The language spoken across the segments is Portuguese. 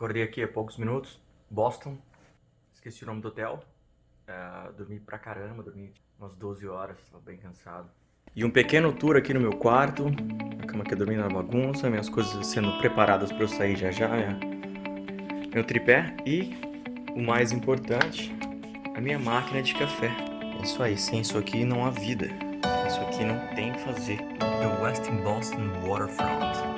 Acordei aqui há poucos minutos, Boston, esqueci o nome do hotel, dormi pra caramba, dormi umas 12 horas, tava bem cansado. E um pequeno tour aqui no meu quarto, a cama aqui dormindo na bagunça, minhas coisas sendo preparadas pra eu sair já já, meu tripé e, o mais importante, a minha máquina de café. É isso aí, sem isso aqui não há vida, isso aqui não tem o que fazer. The Westin Boston Waterfront.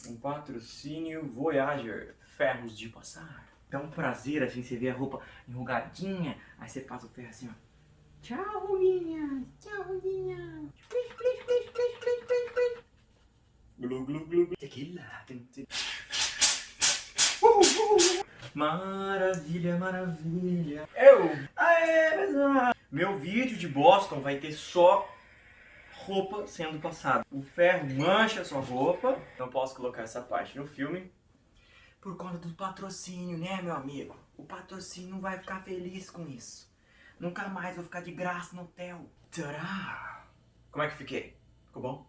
Um patrocínio Voyager, ferros de passar. É um prazer assim, você vê a roupa enrugadinha, aí você passa o ferro assim, ó. Tchau, Ruguinha! Tchau, Ruguinha! Plis, plis, plis, plis, plis, plis, plis. Glu, glu, glu, glu. Tequila. Maravilha, maravilha. Aê, pessoal! Meu vídeo de Boston vai ter só roupa sendo passada. O ferro mancha a sua roupa. Não posso colocar essa parte no filme por conta do patrocínio, né, meu amigo? O patrocínio não vai ficar feliz com isso. Nunca mais vou ficar de graça no hotel. Tadá! Como é que fiquei? Ficou bom?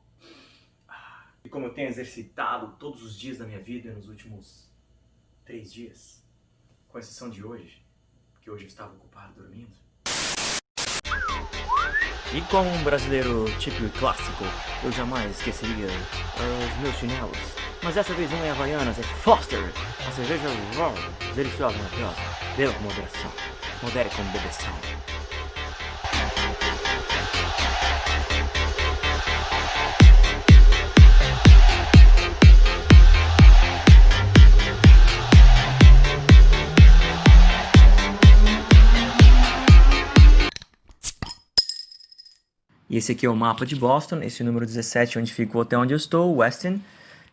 E como eu tenho exercitado todos os dias da minha vida nos últimos 3 dias, com exceção de hoje, porque hoje eu estava ocupado dormindo. E como um brasileiro típico e clássico, eu jamais esqueceria os meus chinelos. Mas dessa vez não é Havaianas, é Foster, a cerveja raw, deliciosa, maravilhosa. Beba com moderação, modere com bebeção. E esse aqui é o mapa de Boston, esse é o número 17, onde fica o hotel onde eu estou, o Westin.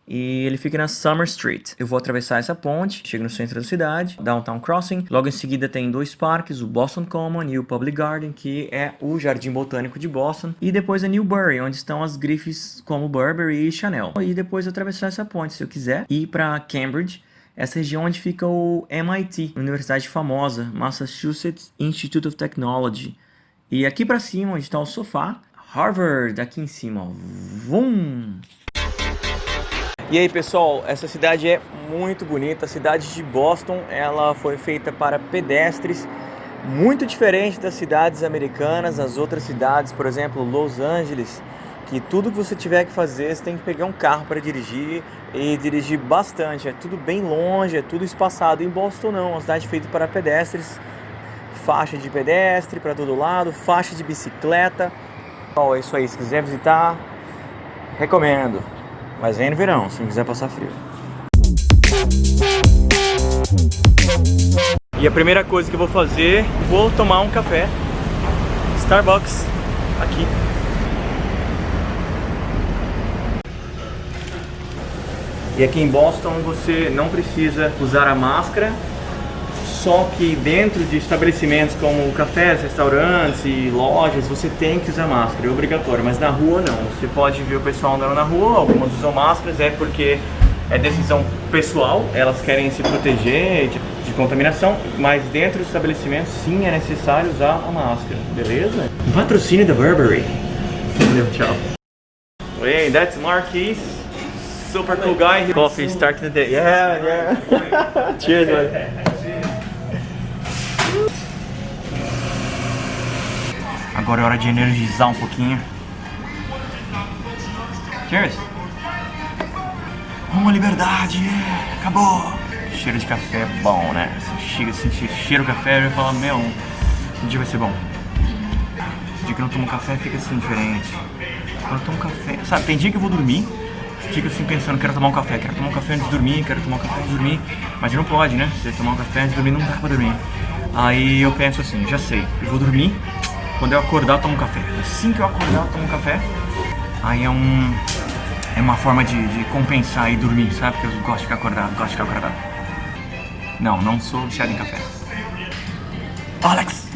E ele fica na Summer Street. Eu vou atravessar essa ponte, chego no centro da cidade, Downtown Crossing. Logo em seguida tem 2 parques, o Boston Common e o Public Garden, que é o Jardim Botânico de Boston. E depois a Newbury, onde estão as grifes como Burberry e Chanel. E depois atravessar essa ponte, se eu quiser, ir para Cambridge, essa região onde fica o MIT, universidade famosa, Massachusetts Institute of Technology. E aqui pra cima, onde está o sofá, Harvard, aqui em cima, ó. Vum! E aí, pessoal, essa cidade é muito bonita. A cidade de Boston, ela foi feita para pedestres, muito diferente das cidades americanas, as outras cidades, por exemplo, Los Angeles, que tudo que você tiver que fazer, você tem que pegar um carro para dirigir e dirigir bastante. É tudo bem longe, é tudo espaçado. Em Boston não, uma cidade feita para pedestres, faixa de pedestre para todo lado, faixa de bicicleta. Bom, é isso aí, se quiser visitar, recomendo. Mas vem no verão, se não quiser passar frio. E a primeira coisa que eu vou fazer, vou tomar um café Starbucks aqui. E aqui em Boston você não precisa usar a máscara. Só que dentro de estabelecimentos como cafés, restaurantes e lojas, você tem que usar máscara, é obrigatório, mas na rua não. Você pode ver o pessoal andando na rua, algumas usam máscaras, é porque é decisão pessoal, elas querem se proteger de contaminação, mas dentro do estabelecimento sim é necessário usar a máscara, beleza? Um patrocínio da Burberry. Valeu, tchau. Hey, that's Marquis, super cool guy. Coffee starting the day. Yeah. Cheers, man. Agora é hora de energizar um pouquinho. Cheers! Uma liberdade! Acabou! Cheiro de café é bom, né? Você chega a sentir cheiro de café e fala, meu, um dia vai ser bom. O dia que eu não tomo café fica assim diferente. Quando eu tomo café, sabe, tem dia que eu vou dormir, fico assim pensando, quero tomar um café antes de dormir, quero tomar um café antes de dormir. Mas não pode, né? Se tomar um café antes de dormir não dá pra dormir. Aí eu penso assim, já sei, eu vou dormir. Quando eu acordar, eu tomo café. Assim que eu acordar, eu tomo café. Aí é uma forma de compensar e dormir, sabe? Porque eu gosto de ficar acordado, Não sou viciado em café. Alex!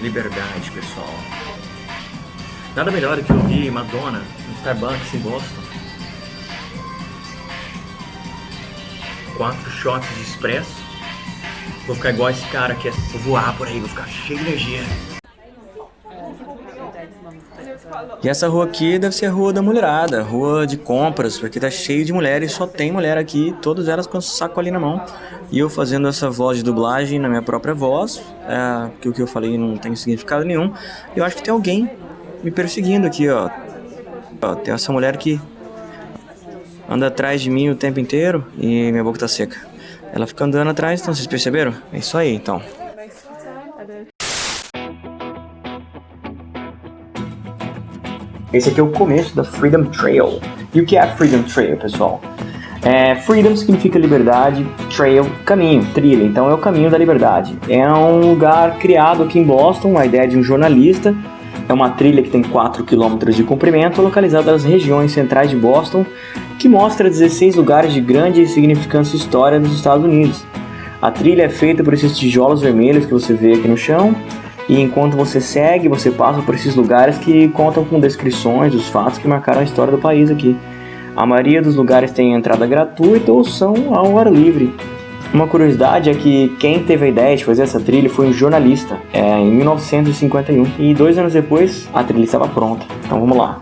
Liberdade, pessoal. Nada melhor do que ouvir Madonna no Starbucks em Boston. 4 shots de espresso, Vou ficar igual esse cara aqui, vou voar por aí, vou ficar cheio de energia. E essa rua aqui deve ser a rua da mulherada, rua de compras, porque tá cheio de mulheres, só tem mulher aqui, todas elas com o saco ali na mão. E eu fazendo essa voz de dublagem na minha própria voz, porque o que eu falei não tem significado nenhum. Eu acho que tem alguém me perseguindo aqui, ó. Tem essa mulher que anda atrás de mim o tempo inteiro e minha boca tá seca. Ela fica andando atrás, então vocês perceberam? É isso aí, então. Esse aqui é o começo da Freedom Trail. E o que é a Freedom Trail, pessoal? Freedom significa liberdade, trail, caminho, trilha. Então é o caminho da liberdade. É um lugar criado aqui em Boston, a ideia de um jornalista. É uma trilha que tem 4 km de comprimento, localizada nas regiões centrais de Boston, que mostra 16 lugares de grande significância e história dos Estados Unidos. A trilha é feita por esses tijolos vermelhos que você vê aqui no chão. E enquanto você segue, você passa por esses lugares que contam com descrições dos fatos que marcaram a história do país aqui. A maioria dos lugares tem entrada gratuita ou são ao ar livre. Uma curiosidade é que quem teve a ideia de fazer essa trilha foi um jornalista, em 1951. E 2 anos depois, a trilha estava pronta. Então vamos lá.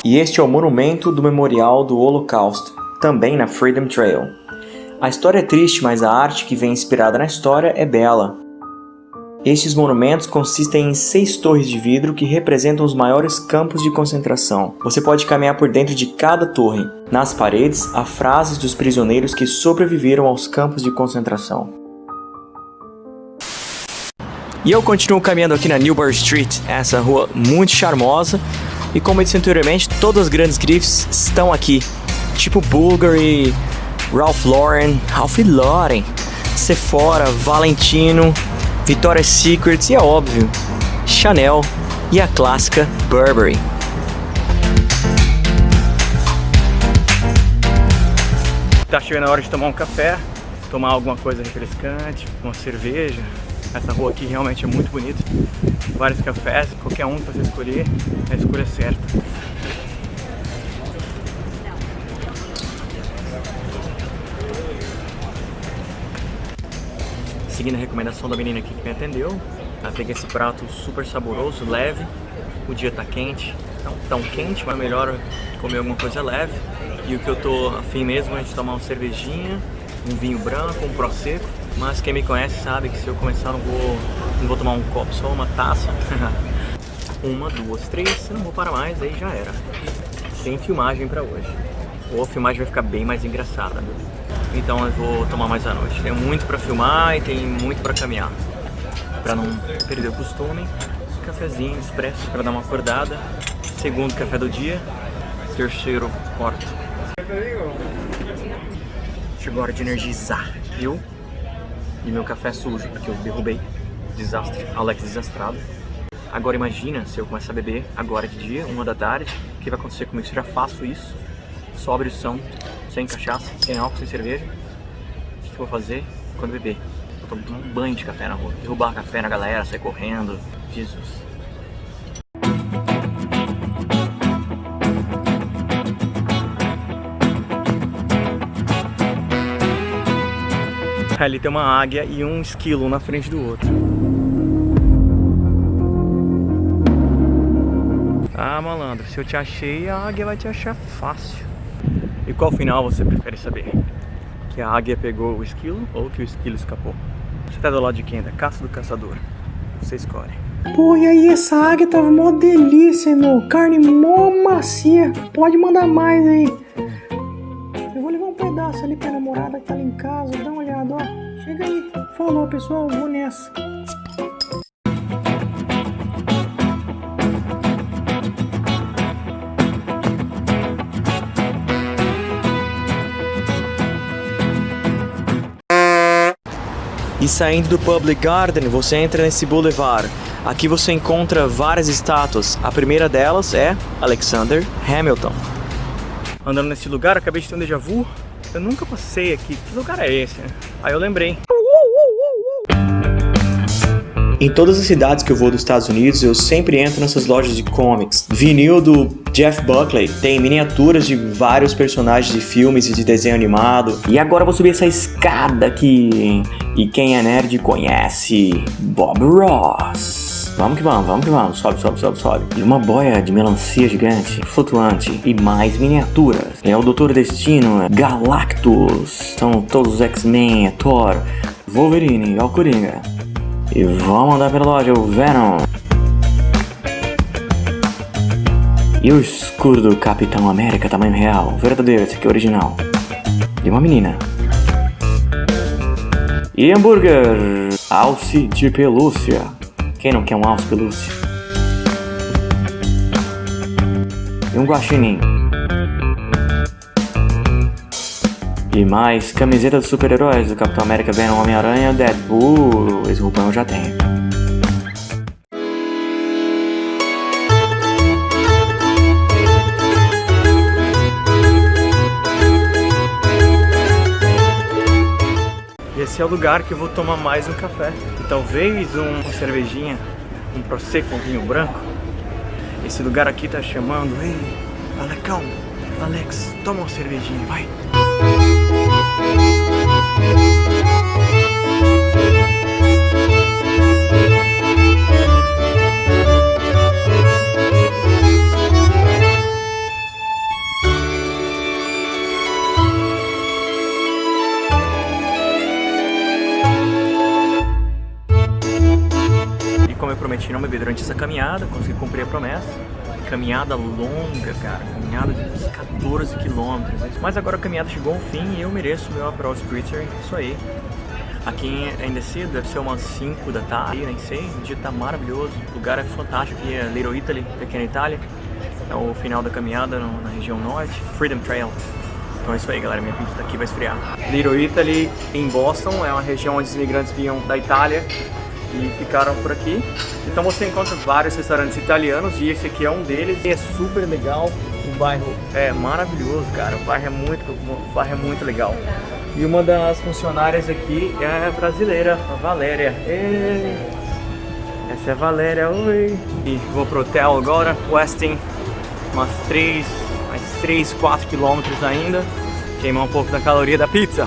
E este é o monumento do Memorial do Holocausto, também na Freedom Trail. A história é triste, mas a arte que vem inspirada na história é bela. Estes monumentos consistem em 6 torres de vidro que representam os maiores campos de concentração. Você pode caminhar por dentro de cada torre. Nas paredes, há frases dos prisioneiros que sobreviveram aos campos de concentração. E eu continuo caminhando aqui na Newbury Street, essa rua muito charmosa. E como eu disse anteriormente, todas as grandes grifes estão aqui. Tipo Bulgari, Ralph Lauren, Sephora, Valentino, Victoria's Secret e é óbvio, Chanel e a clássica Burberry. Tá chegando a hora de tomar um café, tomar alguma coisa refrescante, uma cerveja. Essa rua aqui realmente é muito bonita. Vários cafés, qualquer um que você escolher, é a escolha certa. Seguindo a recomendação da menina aqui que me atendeu, ela pega esse prato super saboroso, leve. O dia tá quente, não tão quente, mas melhor comer alguma coisa leve. E o que eu tô afim mesmo é de tomar uma cervejinha, um vinho branco, um prosecco. Mas quem me conhece sabe que se eu começar não vou tomar um copo, só uma taça. 1, 2, 3, eu não vou parar mais, aí já era. Sem filmagem pra hoje. Ou a filmagem vai ficar bem mais engraçada, viu? Então eu vou tomar mais à noite. Tem muito pra filmar e tem muito pra caminhar. Pra não perder o costume, um cafezinho expresso pra dar uma acordada. Segundo café do dia. Terceiro, quarto. Chegou a hora de energizar. Eu e meu café sujo, porque eu derrubei. Desastre. Alex desastrado. Agora imagina se eu começar a beber agora de dia, 1 da tarde. O que vai acontecer comigo se eu já faço isso? Sóbrio são, sem cachaça, sem álcool, sem cerveja. O que eu vou fazer quando beber? Vou tomar um banho de café na rua, derrubar café na galera, sair correndo. Jesus. Ali tem uma águia e um esquilo na frente do outro. Ah, malandro, se eu te achei, a águia vai te achar fácil. E qual final você prefere saber? Que a águia pegou o esquilo ou que o esquilo escapou? Você tá do lado de quem? Da caça ou do caçador? Você escolhe. Pô, e aí, essa águia tava mó delícia, meu. Carne mó macia. Pode mandar mais aí. Eu vou levar um pedaço ali pra namorada que tá ali em casa. Dá uma olhada, ó. Chega aí. Falou, pessoal. Vou nessa. E saindo do Public Garden, você entra nesse boulevard. Aqui você encontra várias estátuas. A primeira delas é Alexander Hamilton. Andando nesse lugar, acabei de ter um déjà vu. Eu nunca passei aqui. Que lugar é esse? Aí eu lembrei. Em todas as cidades que eu vou dos Estados Unidos, eu sempre entro nessas lojas de comics. Vinil do Jeff Buckley, tem miniaturas de vários personagens de filmes e de desenho animado. E agora eu vou subir essa escada aqui. E quem é nerd conhece Bob Ross. Vamos que vamos. Sobe. E uma boia de melancia gigante, flutuante e mais miniaturas. É o Doutor Destino, é Galactus. São todos os X-Men, é Thor, Wolverine, é o Coringa. E vamos andar pela loja, o Venom. E o escudo do Capitão América, tamanho real, verdadeiro, esse aqui é o original. E uma menina. E hambúrguer, alce de pelúcia. Quem não quer um alce de pelúcia? E um guaxinim. E mais camiseta dos super-heróis do Capitão América, Venom, Homem-Aranha, Deadpool. Esse roupão eu já tenho. Esse é o lugar que eu vou tomar mais um café. E talvez uma cervejinha, um prosecco, um vinho branco. Esse lugar aqui tá chamando. Ei, Alecão, Alex, toma uma cervejinha, vai. E como eu prometi não beber durante essa caminhada, consegui cumprir a promessa. Caminhada longa, cara, caminhada de uns 14 quilômetros. Mas agora a caminhada chegou ao fim e eu mereço meu Aperol Spritzer, isso aí. Aqui ainda é cedo, deve ser umas 5 da tarde, nem sei, o dia tá maravilhoso. O lugar é fantástico, aqui é Little Italy, Pequena Itália. É o final da caminhada na região norte, Freedom Trail. Então é isso aí, galera, minha pizza daqui vai esfriar. Little Italy, em Boston, é uma região onde os imigrantes vinham da Itália e ficaram por aqui. Então você encontra vários restaurantes italianos e esse aqui é um deles. E é super legal, o bairro é maravilhoso, cara, o bairro é muito legal. E uma das funcionárias aqui é brasileira, a Valéria. Ei, essa é a Valéria, oi! E vou pro hotel agora, Westin, mais 3, 4 quilômetros ainda. Queimar um pouco da caloria da pizza.